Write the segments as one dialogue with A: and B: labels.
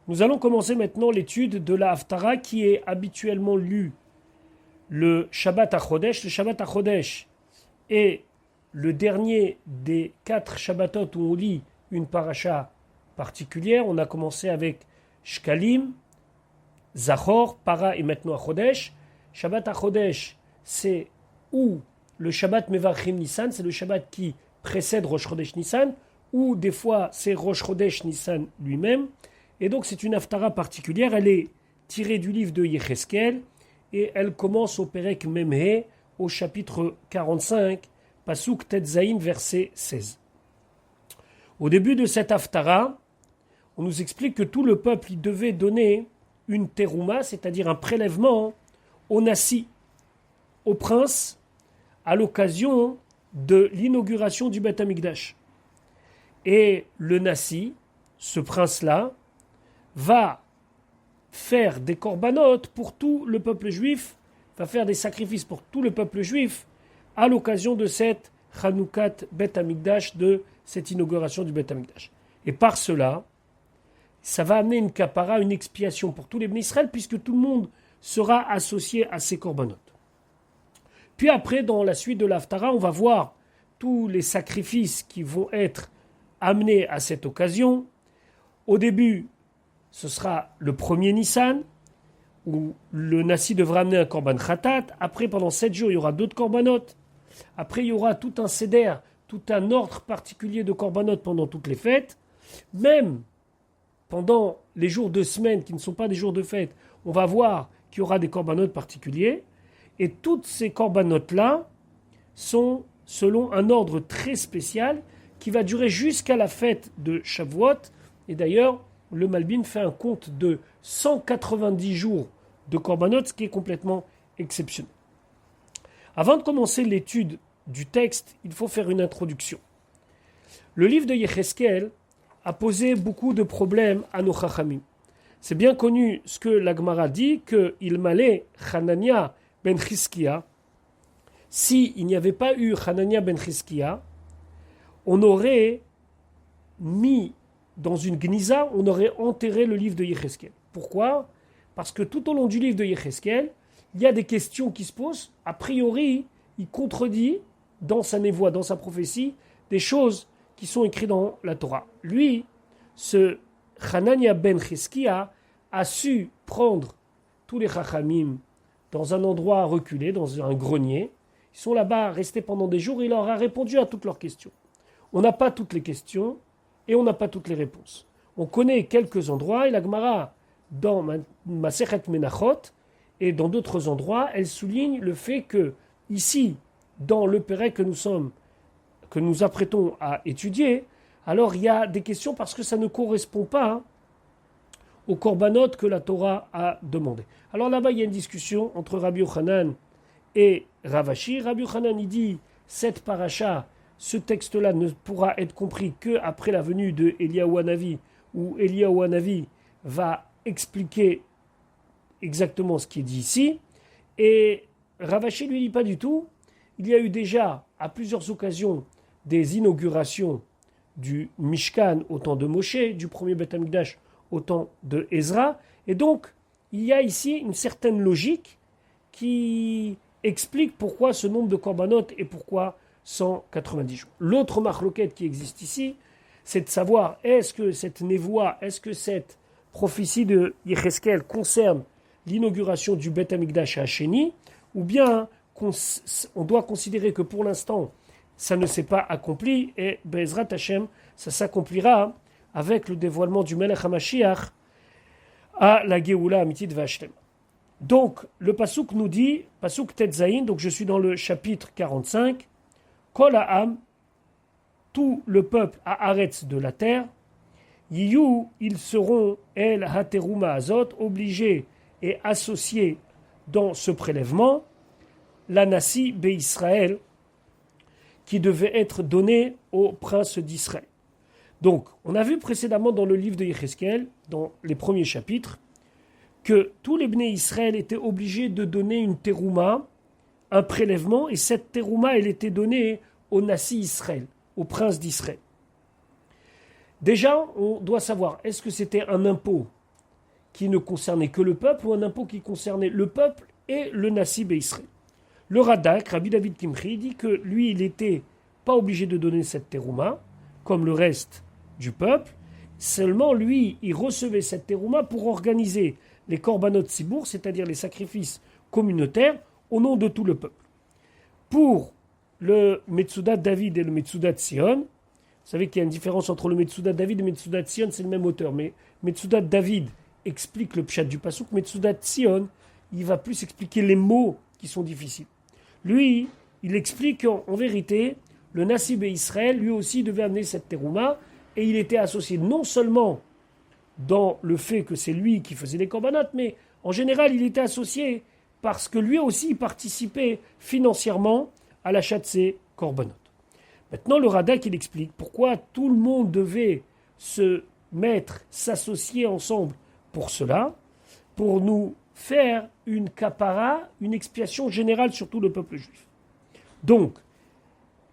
A: Nous allons commencer maintenant l'étude de la Haftara qui est habituellement lue le Shabbat HaChodesh. Le Shabbat HaChodesh est le dernier des 4 Shabbatot où on lit une paracha particulière. On a commencé avec Shkalim, Zachor, Para et maintenant HaChodesh. Shabbat HaChodesh, c'est ou le Shabbat Mevarchim Nissan, c'est le Shabbat qui précède Rosh Chodesh Nissan, ou des fois c'est Rosh Chodesh Nissan lui-même. Et donc c'est une haftara particulière, elle est tirée du livre de Yecheskel et elle commence au Perek Memhe au chapitre 45, Pasuk Tetzaïn, verset 16. Au début de cette haftara, on nous explique que tout le peuple il devait donner une terouma, c'est-à-dire un prélèvement au Nassi, au prince, à l'occasion de l'inauguration du Beth Amikdash. Et le Nassi, ce prince-là, va faire des corbanotes pour tout le peuple juif, va faire des sacrifices pour tout le peuple juif à l'occasion de cette Chanoukat Beth Amikdash, de cette inauguration du Beth Amikdash. Et par cela, ça va amener une kapara, une expiation pour tous les bénis Israël, puisque tout le monde sera associé à ces corbanotes. Puis après, dans la suite de l'Haftara, on va voir tous les sacrifices qui vont être amenés à cette occasion. Au début, ce sera le premier Nissan, où le Nassi devra amener un korban khatat. Après, pendant 7 jours, il y aura d'autres corbanotes. Après, il y aura tout un seder, tout un ordre particulier de corbanotes pendant toutes les fêtes. Même pendant les jours de semaine qui ne sont pas des jours de fête, on va voir qu'il y aura des corbanotes particuliers. Et toutes ces corbanotes-là sont selon un ordre très spécial qui va durer jusqu'à la fête de Shavuot. Et d'ailleurs, le Malbim fait un compte de 190 jours de corbanotes, ce qui est complètement exceptionnel. Avant de commencer l'étude du texte, il faut faire une introduction. Le livre de Yecheskel a posé beaucoup de problèmes à nos Chachamim. C'est bien connu ce que la Gemara dit, qu'il m'allait Hanania ben Chizkia. S'il n'y avait pas eu Hanania ben Chizkia, on aurait mis dans une gniza, on aurait enterré le livre de Yecheskel. Pourquoi ? Parce que tout au long du livre de Yecheskel, il y a des questions qui se posent. A priori, il contredit dans sa névoie, dans sa prophétie, des choses qui sont écrites dans la Torah. Lui, ce Hanania ben Chizkia a su prendre tous les Chachamim dans un endroit reculé, dans un grenier. Ils sont là-bas, restés pendant des jours, et il leur a répondu à toutes leurs questions. On n'a pas toutes les questions, et on n'a pas toutes les réponses. On connaît quelques endroits, et la Gemara, dans Masechet Menachot, et dans d'autres endroits, elle souligne le fait que, ici, dans le Pérec que nous apprêtons à étudier, alors il y a des questions parce que ça ne correspond pas aux korbanot que la Torah a demandé. Alors là-bas, il y a une discussion entre Rabbi Yochanan et Rav Ashi. Rabbi Yochanan, il dit, cette paracha, ce texte-là ne pourra être compris qu'après la venue de Eliyahu Hanavi, où Eliyahu Hanavi va expliquer exactement ce qui est dit ici. Et Rav Ashi lui dit pas du tout. Il y a eu déjà, à plusieurs occasions, des inaugurations du Mishkan au temps de Moshe, du premier Beth Amikdash au temps de Ezra. Et donc, il y a ici une certaine logique qui explique pourquoi ce nombre de corbanotes et pourquoi 190 jours. L'autre marloquette qui existe ici, c'est de savoir est-ce que cette névoie, est-ce que cette prophétie de Yecheskel concerne l'inauguration du Beth Amikdash à Hachéni, ou bien on doit considérer que pour l'instant, ça ne s'est pas accompli, et Be'ezrat Hashem, ça s'accomplira avec le dévoilement du Melech HaMashiach à la Géoula Amitit V'Hashlem. Donc, le Pasuk nous dit, Pasuk Tetzaïn, donc je suis dans le chapitre 45, Kol Ha'am, tout le peuple à Aretz de la terre, Yiyu, ils seront, El Hateruma Azot, obligés et associés dans ce prélèvement, la Nassi Be'Israël, qui devait être donné au prince d'Israël. Donc, on a vu précédemment dans le livre de Yecheskel, dans les premiers chapitres, que tous les Bnei Israël étaient obligés de donner une terouma, un prélèvement, et cette terouma, elle était donnée au Nassi Israël, au prince d'Israël. Déjà, on doit savoir, est-ce que c'était un impôt qui ne concernait que le peuple ou un impôt qui concernait le peuple et le Nassi Israël. Le Radak, Rabbi David Kimchi, dit que lui, il n'était pas obligé de donner cette terouma, comme le reste du peuple. Seulement, lui, il recevait cette terouma pour organiser les korbanot sibour, c'est-à-dire les sacrifices communautaires, au nom de tout le peuple. Pour le Metsudat David et le Metsudat Sion, vous savez qu'il y a une différence entre le Metsudat David et le Metsudat Sion, c'est le même auteur, mais Metsudat David explique le pshat du pasouk, Metsudat Sion, il va plus expliquer les mots qui sont difficiles. Lui, il explique qu'en vérité, le Nassi Israël, lui aussi, devait amener cette terouma, et il était associé non seulement dans le fait que c'est lui qui faisait les korbanot, mais en général, il était associé parce que lui aussi participait financièrement à l'achat de ces korbanot. Maintenant, le Radak, il explique pourquoi tout le monde devait se mettre, s'associer ensemble pour cela, pour nous faire une kapara, une expiation générale sur tout le peuple juif. Donc,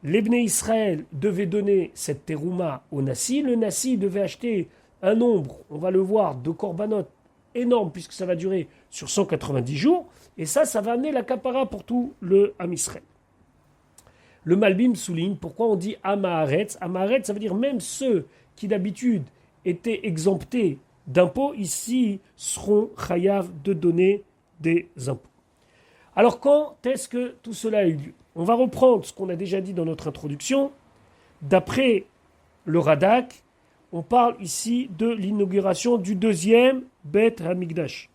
A: les Bnei Israël devaient donner cette terouma au Nassi. Le Nassi devait acheter un nombre, on va le voir, de korbanot énorme, puisque ça va durer sur 190 jours. Et ça va amener la kapara pour tout le Ham Israël. Le Malbim souligne pourquoi on dit Amaharetz. Amaharetz, ça veut dire même ceux qui d'habitude étaient exemptés d'impôts, ici seront chayav de donner des impôts. Alors quand est-ce que tout cela a eu lieu? On va reprendre ce qu'on a déjà dit dans notre introduction. D'après le Radak, on parle ici de l'inauguration du deuxième Beth Hamikdash.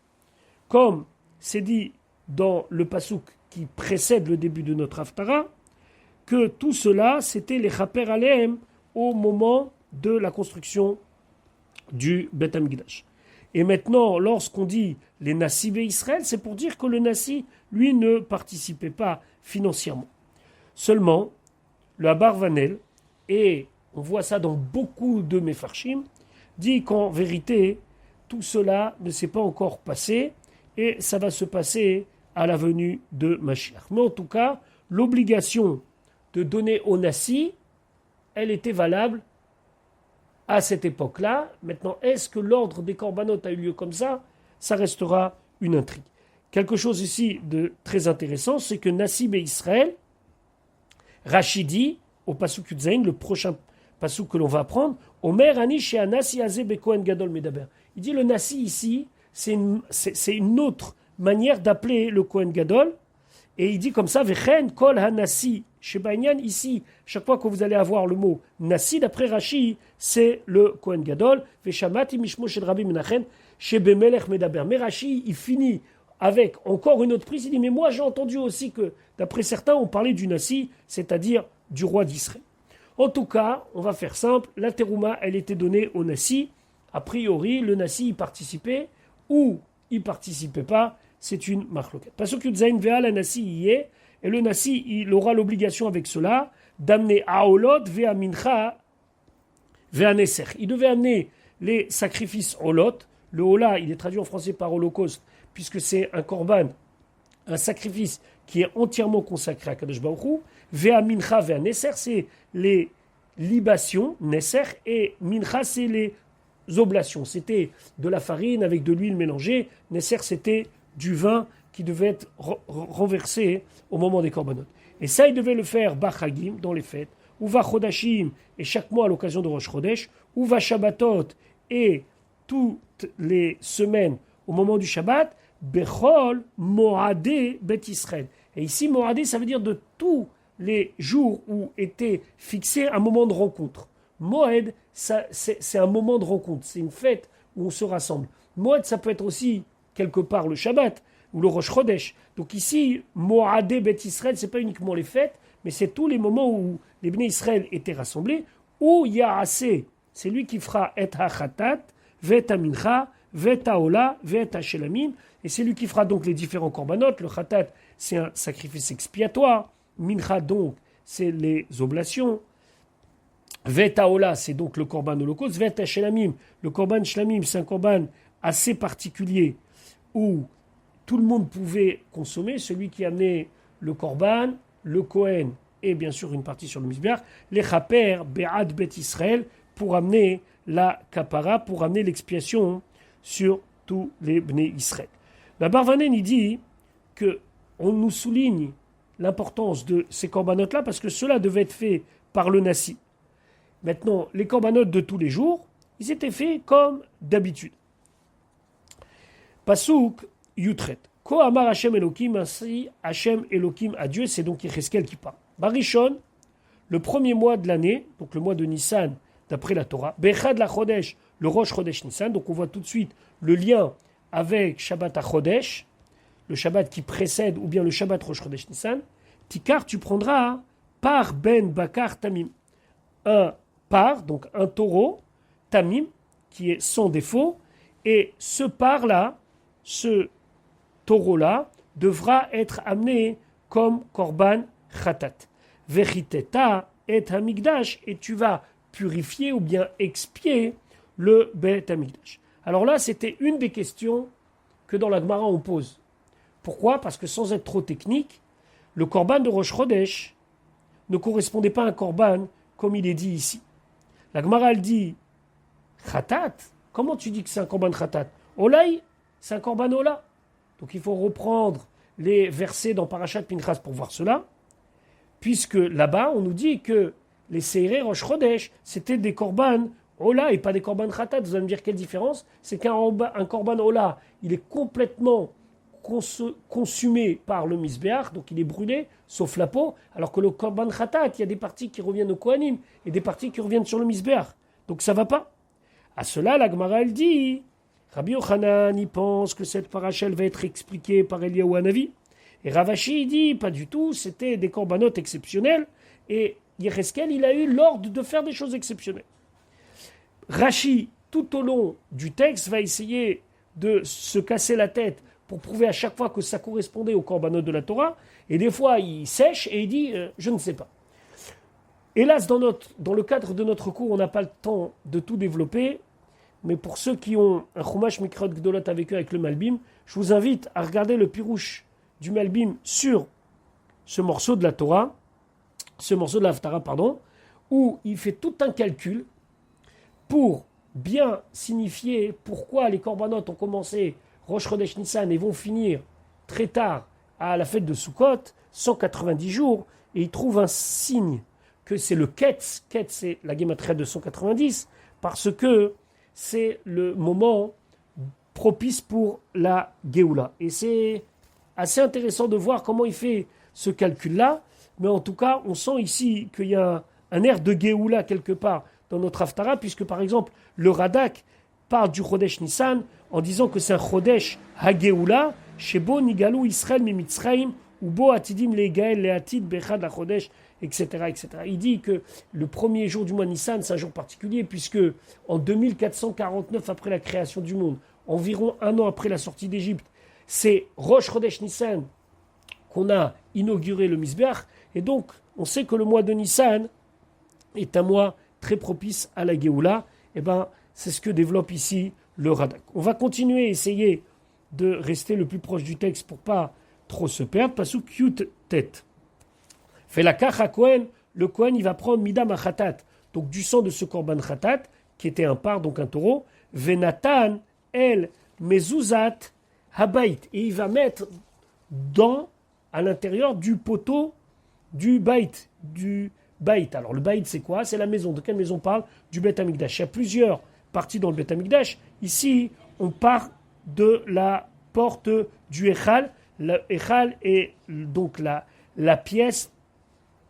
A: Comme c'est dit dans le pasouk qui précède le début de notre Haftara, que tout cela, c'était les Chaper Aleem au moment de la construction du Beth Hamikdash. Et maintenant, lorsqu'on dit les Nassi Israël, c'est pour dire que le Nassi, lui, ne participait pas financièrement. Seulement, le Abarvanel, et on voit ça dans beaucoup de Mefarshim, dit qu'en vérité, tout cela ne s'est pas encore passé, et ça va se passer à la venue de Mashiach. Mais en tout cas, l'obligation de donner au Nassi, elle était valable à cette époque-là. Maintenant, est-ce que l'ordre des korbanot a eu lieu comme ça? Ça restera une intrigue. Quelque chose ici de très intéressant, c'est que Nassi Israël, Rachidi, au Pasuk Yudzaïn, le prochain Pasuk que l'on va apprendre, Omer Ani Shea Nassi Azeh Bekohen Gadol Medaber. Il dit le Nassi ici, c'est une autre manière d'appeler le Kohen Gadol, et il dit comme ça, Vechen Kol HaNassi Shebainyan, ici, chaque fois que vous allez avoir le mot Nassi, d'après Rashi, c'est le Kohen Gadol, Veshamati Mishmo Shel Rabbi Menachem, Shebemelech Medaber. Mais Rashi, il finit avec encore une autre prise, il dit, mais moi j'ai entendu aussi que, d'après certains, on parlait du Nassi, c'est-à-dire du roi d'Israël. En tout cas, on va faire simple, la terouma, elle était donnée au Nassi. A priori, le Nassi y participait ou il participait pas, c'est une marloquette. Parce que Zain Vea, la Nassi y est, et le Nassi, il aura l'obligation avec cela d'amener Aolot, Vea Mincha, Vea Neser. Il devait amener les sacrifices Olot. Le Ola, il est traduit en français par Holocauste, puisque c'est un korban, un sacrifice qui est entièrement consacré à Kadosh Baruch Hu. Vea Mincha, Vea Neser, c'est les libations, Neser, et Mincha, c'est les oblations. C'était de la farine avec de l'huile mélangée. Neser, c'était du vin qui devait être renversé au moment des korbanot. Et ça, il devait le faire Bachagim, dans les fêtes, ou va Chodashim, et chaque mois à l'occasion de Rosh Chodesh, ou va Shabbatot, et toutes les semaines au moment du Shabbat, Bechol Moadé Bet Israël. Et ici, Moadé, ça veut dire de tous les jours où était fixé un moment de rencontre. Moed, c'est un moment de rencontre, c'est une fête où on se rassemble. Moed, ça peut être aussi quelque part le Shabbat ou le Rosh Chodesh. Donc ici, Moadé Bet Israël, c'est pas uniquement les fêtes, mais c'est tous les moments où les Bnei Israël étaient rassemblés, où Yaaseh, c'est lui qui fera Et HaChatat, Vet HaMincha, Vet HaOla, Vet HaShelamim, et c'est lui qui fera donc les différents korbanot. Le Chatat, c'est un sacrifice expiatoire. Mincha, donc, c'est les oblations. Vet HaOla, c'est donc le korban holocauste. Vet HaShelamim, le korban Shlamim, c'est un korban assez particulier où tout le monde pouvait consommer, celui qui amenait le korban, le Kohen et bien sûr une partie sur le Mizbeach, les Chaper, Be'ad Bet Israël, pour amener la kapara, pour amener l'expiation sur tous les Bnei Israël. La Barvanen, il dit qu'on nous souligne l'importance de ces corbanotes-là parce que cela devait être fait par le Nassi. Maintenant, les corbanotes de tous les jours, ils étaient faits comme d'habitude. Pasuk Yutret. Ko amar Hashem Elokim, ainsi Hashem Elokim à Dieu, c'est donc Yecheskel qui parle. Barishon, le premier mois de l'année, donc le mois de Nissan, d'après la Torah, Bechad la Chodesh, le Rosh Chodesh Nissan, donc on voit tout de suite le lien avec Shabbat HaChodesh, le Shabbat qui précède, ou bien le Shabbat Rosh Chodesh Nissan, Tikar, tu prendras par Ben Bakar Tamim, un par, donc un taureau, Tamim, qui est sans défaut, et ce par-là, ce taureau-là, devra être amené comme Korban Khatat. Vechiteta et Hamikdash, et tu vas purifier ou bien expier le Bet Hamikdash. Alors là, c'était une des questions que dans la Gemara on pose. Pourquoi ? Parce que sans être trop technique, le Korban de Rosh Chodesh ne correspondait pas à un Korban comme il est dit ici. La Gemara elle dit Khatat. Comment tu dis que c'est un Korban Khatat ? Olay, c'est un Korban Ola. Donc il faut reprendre les versets dans Parashat Pinchas pour voir cela, puisque là-bas on nous dit que les Seirei Rosh Chodesh c'était des Korban Ola et pas des Korban Khatat. Vous allez me dire quelle différence ? C'est qu'un Korban Ola, il est complètement consumé par le Misbéach, donc il est brûlé, sauf la peau, alors que le Korban Khatat, il y a des parties qui reviennent au Kohanim et des parties qui reviennent sur le Misbéach. Donc ça ne va pas. À cela, la Gemara, elle dit, Rabbi Yochanan, il pense que cette paracha va être expliquée par Eliyahu Hanavi. Et Ravashi, il dit, pas du tout, c'était des corbanotes exceptionnels, et Yecheskel, il a eu l'ordre de faire des choses exceptionnelles. Rashi, tout au long du texte, va essayer de se casser la tête pour prouver à chaque fois que ça correspondait aux corbanotes de la Torah, et des fois il sèche et il dit je ne sais pas. Hélas, dans le cadre de notre cours, on n'a pas le temps de tout développer, mais pour ceux qui ont un Chumash Mikrot Gdolot avec eux, avec le Malbim, je vous invite à regarder le pirouche du Malbim sur ce morceau de la Torah, ce morceau de la Haftara, où il fait tout un calcul pour bien signifier pourquoi les corbanotes ont commencé Rosh Chodesh Nissan et vont finir très tard à la fête de Sukkot, 190 jours, et il trouve un signe que c'est le Ketz. Ketz, c'est la Gematria de 190, parce que c'est le moment propice pour la Géoula. Et c'est assez intéressant de voir comment il fait ce calcul-là, mais en tout cas, on sent ici qu'il y a un air de Géoula quelque part dans notre Haftara, puisque par exemple, le Radak parle du Chodesh Nissan en disant que c'est un Chodesh HaGeoula, Shebo Nigalou Israël Mimitzraim, ou Bo Atidim Legael Leatid Bechad la Chodesh, etc., etc. Il dit que le premier jour du mois Nissan, c'est un jour particulier, puisque en 2449 après la création du monde, environ un an après la sortie d'Égypte, c'est Rosh Chodesh Nissan qu'on a inauguré le Misbeach, et donc on sait que le mois de Nissan est un mois très propice à la Géoula. Et c'est ce que développe ici le Radak. On va continuer à essayer de rester le plus proche du texte pour pas trop se perdre. Pasuk Yut Tet. Fait la kacha Kohen, le Kohen il va prendre Midam Achatat, donc du sang de ce Korban Khatat, qui était un par, donc un taureau, Venatan El Mezuzat Habait, et il va mettre à l'intérieur du poteau du Bait, Alors le Bait c'est quoi ? C'est la maison. De quelle maison on parle ? Du Bet Hamikdash. Il y a plusieurs parties dans le Bet Hamikdash. Ici, on part de la porte du Echal. Le Echal est donc la pièce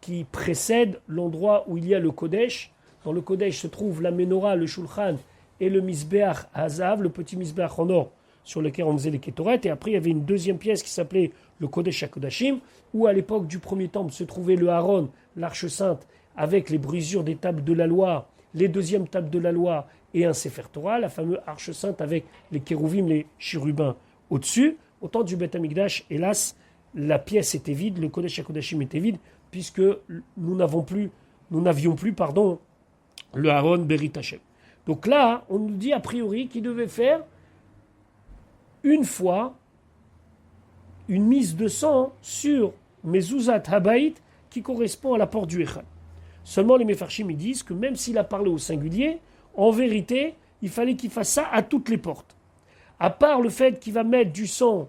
A: qui précède l'endroit où il y a le Kodesh. Dans le Kodesh se trouve la Menorah, le Shulchan et le Misbeach Hazav, le petit Misbeach en or sur lequel on faisait les Ketoret. Et après, il y avait une deuxième pièce qui s'appelait le Kodesh HaKodashim, où à l'époque du premier temple se trouvait le Aaron, l'arche sainte, avec les brisures des tables de la loi, les deuxièmes tables de la loi et un Sefer Torah, la fameuse arche sainte avec les kérouvim, les chérubins au-dessus. Au temps du Beth Amikdash, hélas, la pièce était vide, le Kodesh HaKodashim était vide, puisque nous n'avions plus, le Aaron Berit Hashem. Donc là, on nous dit a priori qu'il devait faire une fois une mise de sang sur Mezuzat Habaït qui correspond à la porte du Echal. Seulement les Mefarshim ils disent que même s'il a parlé au singulier, en vérité, il fallait qu'il fasse ça à toutes les portes. à part le fait qu'il va mettre du sang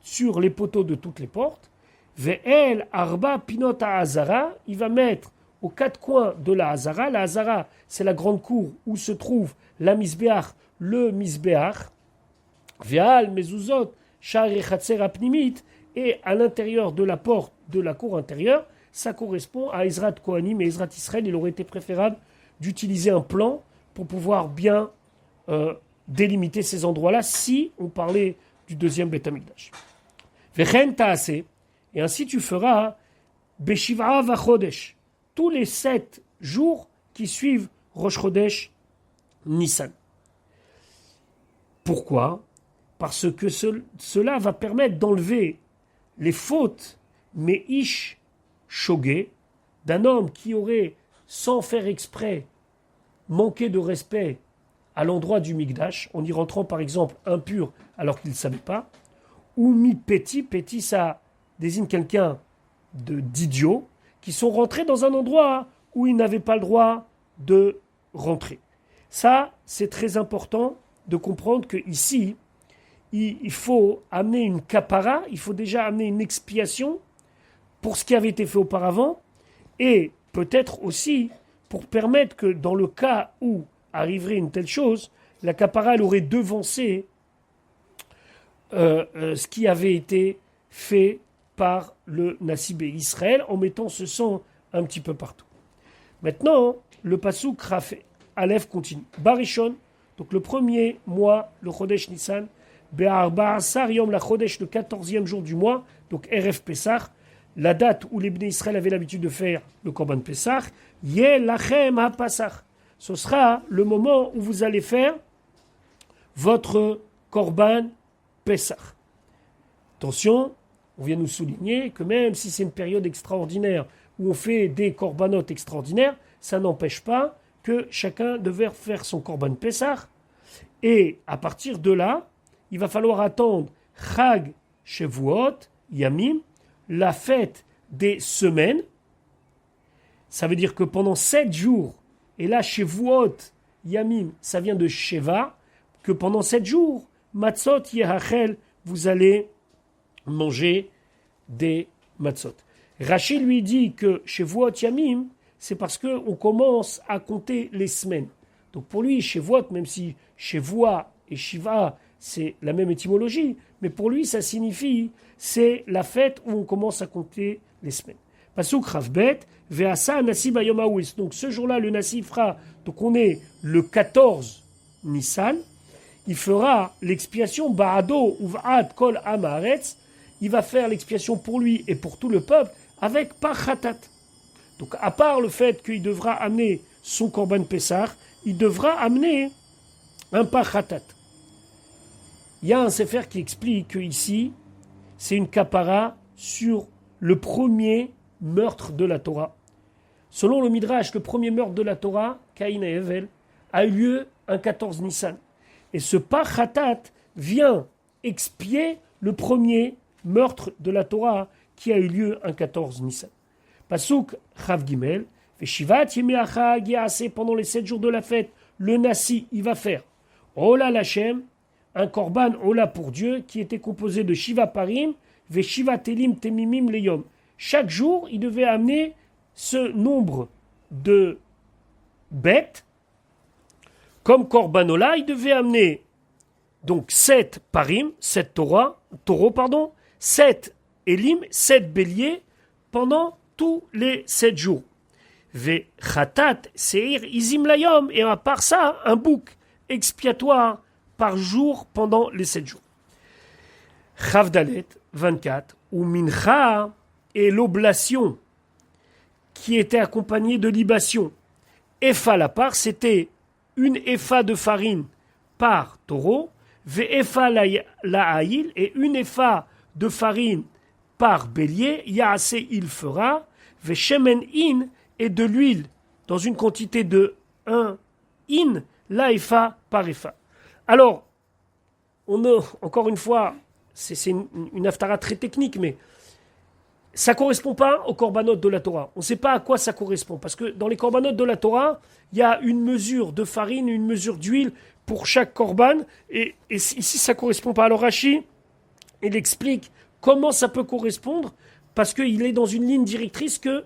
A: sur les poteaux de toutes les portes, ve'el arba pinot ha'azara, il va mettre aux quatre coins de la Hazara. La Hazara, c'est la grande cour où se trouve la Misbeach, le Misbeach, ve'al mezuzot, shar echatzer apnimit, et à l'intérieur de la porte de la cour intérieure, ça correspond à Ezrat Kohanim et Ezrat Israël. Il aurait été préférable d'utiliser un plan pour pouvoir bien délimiter ces endroits-là si on parlait du deuxième Beth Amikdash. Vechen ta'aseh, et ainsi tu feras Beshiv'a vachodesh, tous les 7 jours qui suivent Rosh Chodesh Nissan. Pourquoi ? Parce que cela va permettre d'enlever les fautes Meish Shogé, d'un homme qui aurait, sans faire exprès, manqué de respect à l'endroit du Mikdash, en y rentrant par exemple impur alors qu'il ne savait pas, ou mi petit, ça désigne quelqu'un d'idiot, qui sont rentrés dans un endroit où ils n'avaient pas le droit de rentrer. Ça, c'est très important de comprendre qu'ici, il faut amener une kapara, il faut déjà amener une expiation pour ce qui avait été fait auparavant, et peut-être aussi pour permettre que dans le cas où arriverait une telle chose, la kapara elle aurait devancé ce qui avait été fait par le Nassibé Israël en mettant ce sang un petit peu partout. Maintenant, le passouk Raf Aleph continue. Barishon, donc le premier mois, le Chodesh Nissan, Be'ar Ba'asar Yom la Chodesh, le 14e jour du mois, donc Erev Pesach, la date où les Bnei Israël avaient l'habitude de faire le Korban Pesach, Yeh Lachem HaPasach. Ce sera le moment où vous allez faire votre Korban Pesach. Attention, on vient nous souligner que même si c'est une période extraordinaire où on fait des Korbanot extraordinaires, ça n'empêche pas que chacun devait faire son Korban Pesach. Et à partir de là, il va falloir attendre Chag Shevuot Yamim, la fête des semaines. Ça veut dire que pendant 7 jours, et là Shevuot Yamim, ça vient de Sheva, que pendant 7 jours, Matzot Yehachel, vous allez manger des matzot. Rachid lui dit que Shevuot Yamim, c'est parce qu'on commence à compter les semaines. Donc pour lui, Shevuot, même si Shevuah et Shiva, c'est la même étymologie, mais pour lui, ça signifie, c'est la fête où on commence à compter les semaines. Pasuk Ravbet, Ve'asa Nasi Bayom Ha'ouis. Donc ce jour-là, le Nasi fera, donc on est le 14 Nissan, il fera l'expiation Ba'ado Uv'ad Kol Amaretz, il va faire l'expiation pour lui et pour tout le peuple avec Pachatat. Donc à part le fait qu'il devra amener son Korban Pessah, il devra amener un Pachatat. Il y a un sefer qui explique qu'ici, c'est une kapara sur le premier meurtre de la Torah. Selon le Midrash, le premier meurtre de la Torah, Caïn et Hevel, a eu lieu un 14 Nissan. Et ce Pachatat vient expier le premier meurtre de la Torah qui a eu lieu un 14 Nissan. Pasuk Chav Gimel, Veshivat Yemeachag Yaaseh, pendant les 7 jours de la fête, le Nasi, il va faire Ola Lachem, un korban Ola pour Dieu qui était composé de Shiva Parim, Veshiva Telim Temimim Leyom. Chaque jour, il devait amener ce nombre de bêtes. Comme korban Ola, il devait amener donc 7 Parim, 7 taureaux, 7 Elim, 7 béliers pendant tous les 7 jours. Ve Khatat Seir Izim Layom, et à part ça, un bouc expiatoire par jour pendant les 7 jours. Chavdalet 24, ou Mincha, et l'oblation qui était accompagnée de libation. Epha la part, c'était une epha de farine par taureau, ve epha la haïl, et une epha de farine par bélier, yaase il fera, ve shemen in, et de l'huile dans une quantité de 1 in, la epha par epha. Alors, encore une fois, c'est une haftara très technique, mais ça ne correspond pas aux korbanot de la Torah. On ne sait pas à quoi ça correspond, parce que dans les korbanot de la Torah, il y a une mesure de farine, une mesure d'huile pour chaque korban. Et ici, ça ne correspond pas. Alors Rashi, il explique comment ça peut correspondre, parce qu'il est dans une ligne directrice que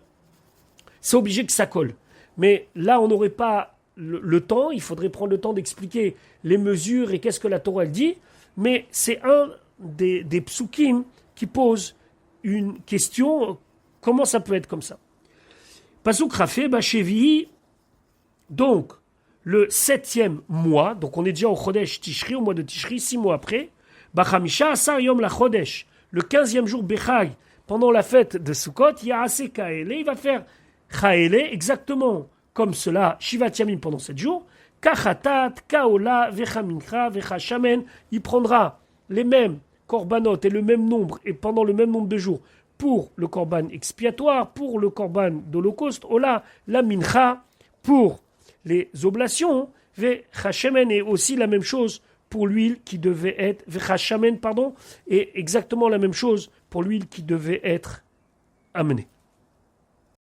A: c'est obligé que ça colle. Mais là, on n'aurait pas le temps, il faudrait prendre le temps d'expliquer les mesures et qu'est-ce que la Torah elle dit, mais c'est un des psukim qui pose une question, comment ça peut être comme ça? Pasuk Rafé, Bachevi, donc le 7e mois, donc on est déjà au Chodesh Tishri, au mois de Tishri, 6 mois après, Bachamisha Asar Yom la Chodesh, le 15e jour Bechag, pendant la fête de Sukkot, il y a assez Kaele, il va faire Chaele, exactement comme cela, Shivat Yamim pendant 7 jours, Kachatat, Kaola, Vechamincha, Vechashamen, il prendra les mêmes korbanot et le même nombre, et pendant le même nombre de jours, pour le korban expiatoire, pour le korban d'holocauste, Ola, la mincha, pour les oblations, Vechashamen, et aussi la même chose pour l'huile qui devait être, Vechashamen, pardon, et exactement la même chose pour l'huile qui devait être amenée.